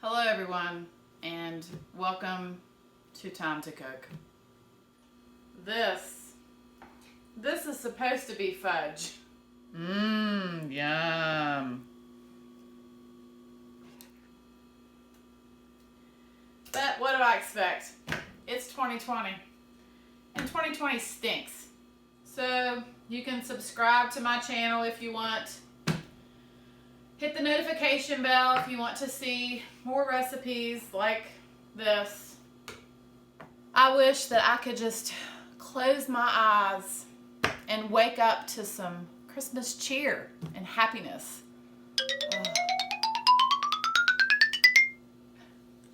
Hello everyone, and welcome to Time to Cook. This is supposed to be fudge. Yum. But what do I expect? It's 2020, and 2020 stinks. So you can subscribe to my channel if you want. Hit the notification bell if you want to see more recipes like this. I wish that I could just close my eyes and wake up to some Christmas cheer and happiness.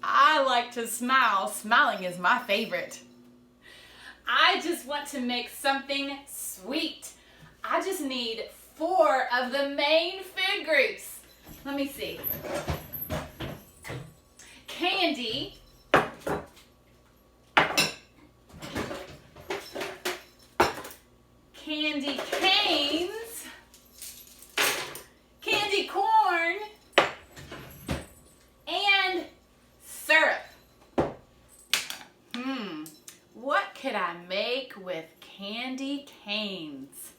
I like to smile. Smiling is my favorite. I just want to make something sweet. I just need 4 of the main food groups. Let me see. Candy. Candy canes. Candy corn. And syrup. What could I make with candy canes?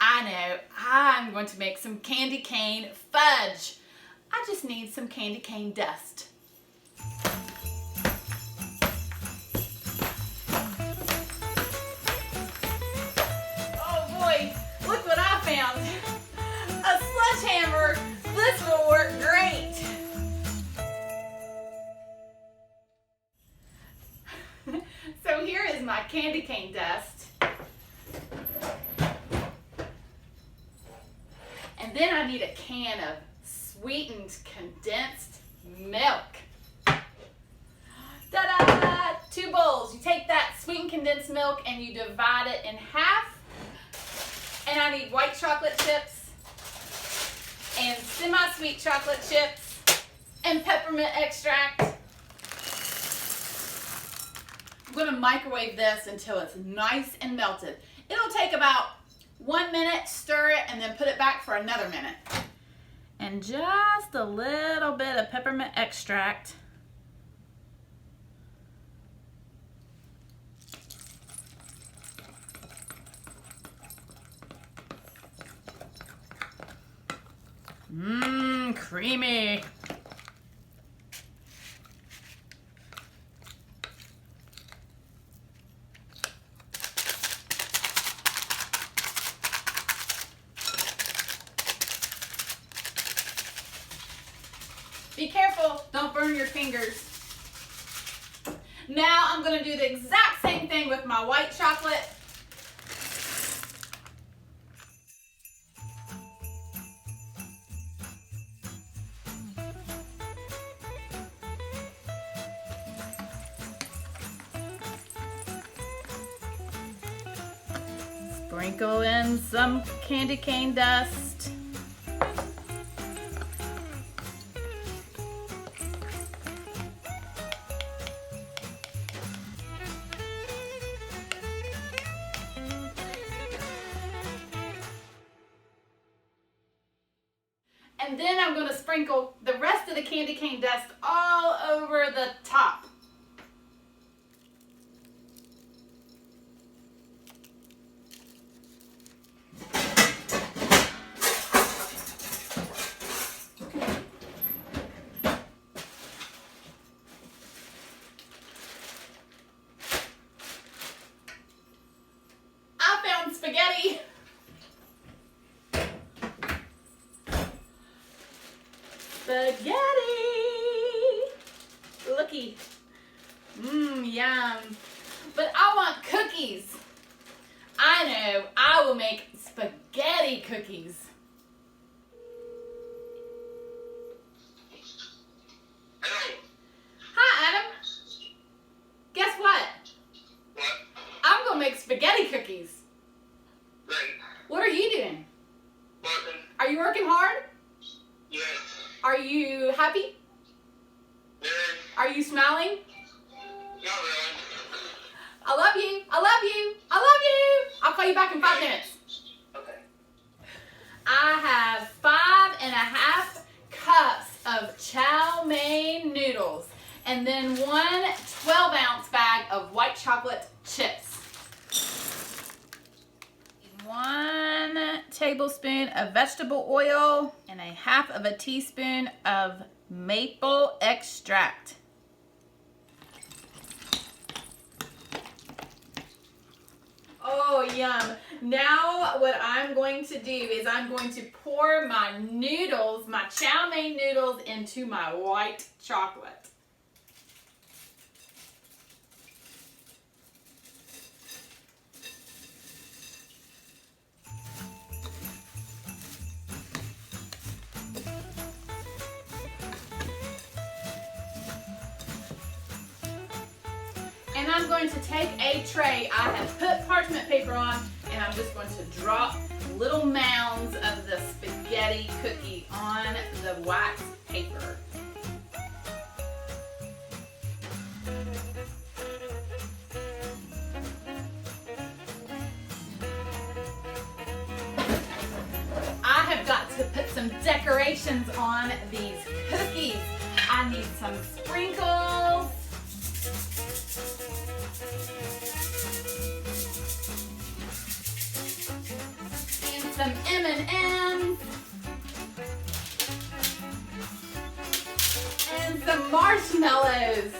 I know, I'm going to make some candy cane fudge. I just need some candy cane dust. Oh boy, look what I found. A sledgehammer. This will work great. So here is my candy cane dust. And then I need a can of sweetened condensed milk. Ta-da! 2 bowls. You take that sweetened condensed milk and you divide it in half. And I need white chocolate chips and semi-sweet chocolate chips and peppermint extract. I'm going to microwave this until it's nice and melted. It'll take about 1 minute, stir it, and then put it back for another minute. And just a little bit of peppermint extract. Creamy. Be careful, don't burn your fingers. Now I'm going to do the exact same thing with my white chocolate. Sprinkle in some candy cane dust. And then I'm going to sprinkle the rest of the candy cane dust all over the top. I found spaghetti. Spaghetti! Looky. Yum. But I want cookies. I know, I will make spaghetti cookies. Hello. Hi, Adam. Guess what? What? I'm gonna make spaghetti cookies. Great. What are you doing? Working. Are you working hard? Yes. Are you happy? Yes. Are you smiling? Not really. I love you. I love you. I love you. I'll call you back in 5 minutes. Okay. I have 5.5 cups of chow mein noodles. noodles, and then one 12-ounce bag of white chocolate chips. 1 tablespoon of vegetable oil and a half of a teaspoon of maple extract. Oh, yum. Now what I'm going to do is I'm going to pour my noodles, my chow mein noodles, into my white chocolate. And I'm going to take a tray I have put parchment paper on, and I'm just going to drop little mounds of the spaghetti cookie on the wax paper. I have got to put some decorations on these cookies. I need some sprinkles. And some M&Ms. And some marshmallows.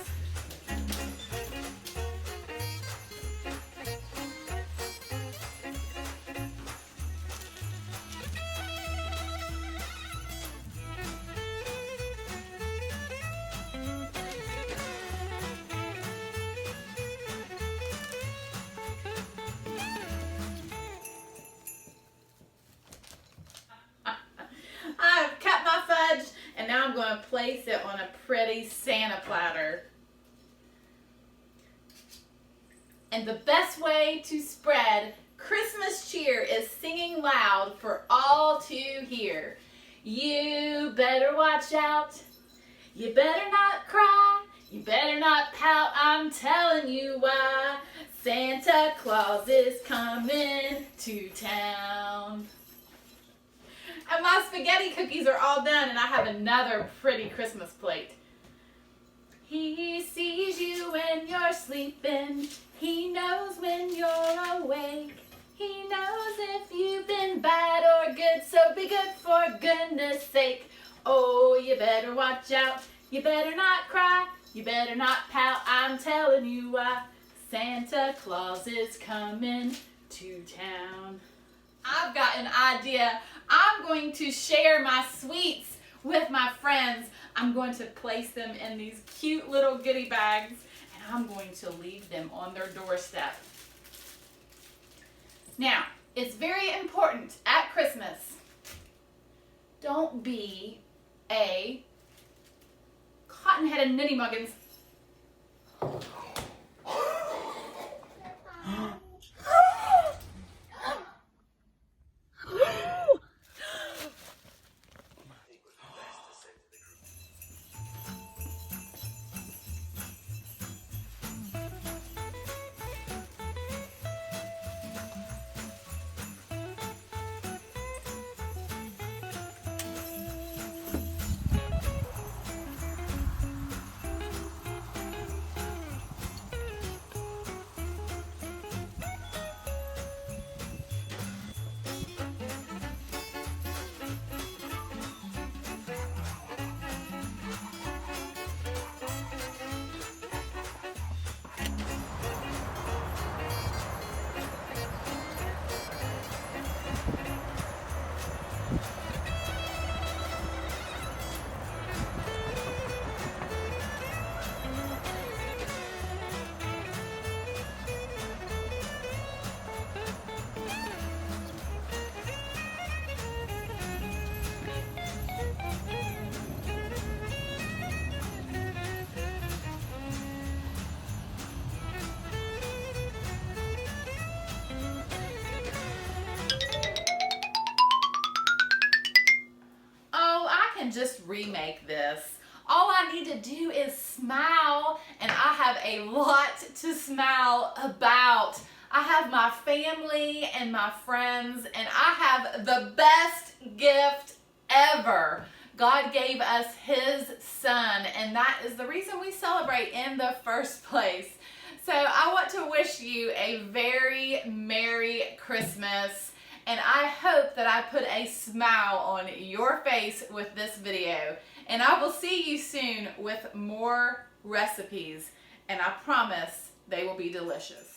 I've cut my fudge, and now I'm going to place it on a pretty Santa platter. And the best way to spread Christmas cheer is singing loud for all to hear. You better watch out. You better not cry. You better not pout. I'm telling you why. Santa Claus is coming to town. And my spaghetti cookies are all done, and I have another pretty Christmas plate. He sees you when you're sleeping. He knows when you're awake. He knows if you've been bad or good, so be good for goodness sake. Oh, you better watch out. You better not cry. You better not pout. I'm telling you why. Santa Claus is coming to town. I've got an idea. I'm going to share my sweets with my friends. I'm going to place them in these cute little goodie bags, and I'm going to leave them on their doorstep. Now, it's very important at Christmas, don't be a cotton-headed nitty-muggins. Just remake this. All I need to do is smile, and I have a lot to smile about. I have my family and my friends, and I have the best gift ever, God gave us His Son, and that is the reason we celebrate in the first place. So I want to wish you a very Merry Christmas, and I hope that I put a smile on your face with this video. And I will see you soon with more recipes, and I promise they will be delicious.